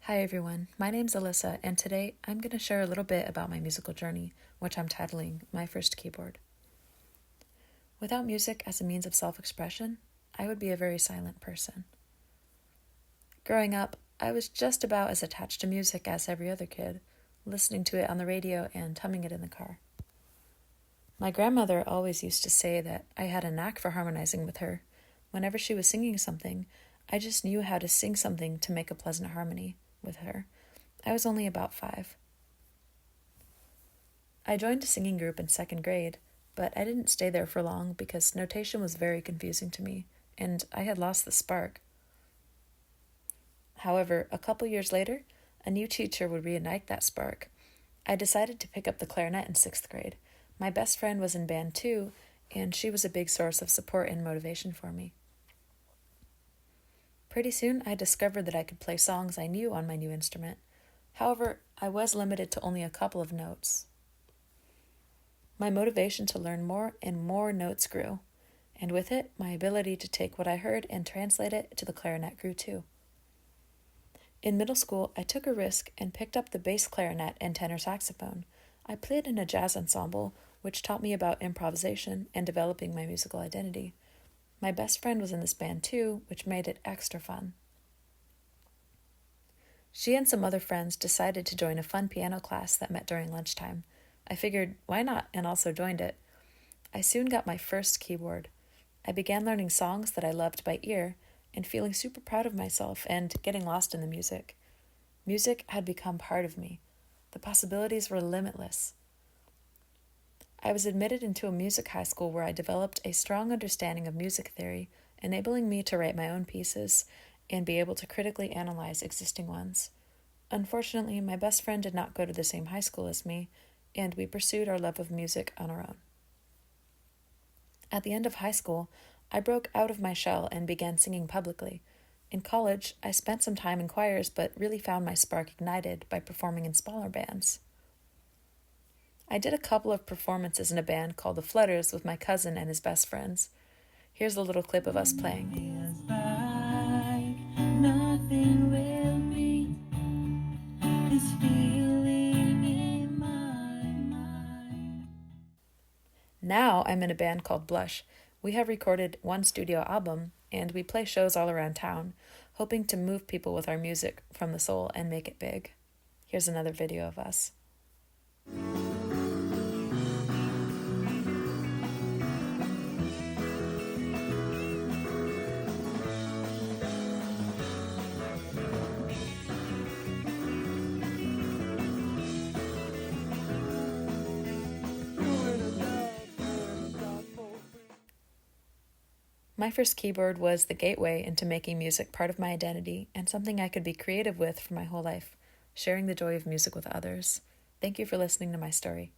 Hi everyone, my name's Alyssa, and today I'm going to share a little bit about my musical journey, which I'm titling My First Keyboard. Without music as a means of self-expression, I would be a very silent person. Growing up, I was just about as attached to music as every other kid, listening to it on the radio and humming it in the car. My grandmother always used to say that I had a knack for harmonizing with her. Whenever she was singing something, I just knew how to sing something to make a pleasant harmony with her. I was only about 5. I joined a singing group in 2nd grade, but I didn't stay there for long because notation was very confusing to me, and I had lost the spark. However, a couple years later, a new teacher would reignite that spark. I decided to pick up the clarinet in 6th grade. My best friend was in band too, and she was a big source of support and motivation for me. Pretty soon, I discovered that I could play songs I knew on my new instrument. However, I was limited to only a couple of notes. My motivation to learn more and more notes grew, and with it, my ability to take what I heard and translate it to the clarinet grew too. In middle school, I took a risk and picked up the bass clarinet and tenor saxophone. I played in a jazz ensemble, which taught me about improvisation and developing my musical identity. My best friend was in this band too, which made it extra fun. She and some other friends decided to join a fun piano class that met during lunchtime. I figured, why not, and also joined it. I soon got my first keyboard. I began learning songs that I loved by ear and feeling super proud of myself and getting lost in the music. Music had become part of me. The possibilities were limitless. I was admitted into a music high school where I developed a strong understanding of music theory, enabling me to write my own pieces and be able to critically analyze existing ones. Unfortunately, my best friend did not go to the same high school as me, and we pursued our love of music on our own. At the end of high school, I broke out of my shell and began singing publicly. In college, I spent some time in choirs but really found my spark ignited by performing in smaller bands. I did a couple of performances in a band called the Flutters with my cousin and his best friends. Here's a little clip of us playing. Nothing will beat this feeling in my mind. Now I'm in a band called Blush. We have recorded one studio album, and we play shows all around town, hoping to move people with our music from the soul and make it big. Here's another video of us. My first keyboard was the gateway into making music part of my identity and something I could be creative with for my whole life, sharing the joy of music with others. Thank you for listening to my story.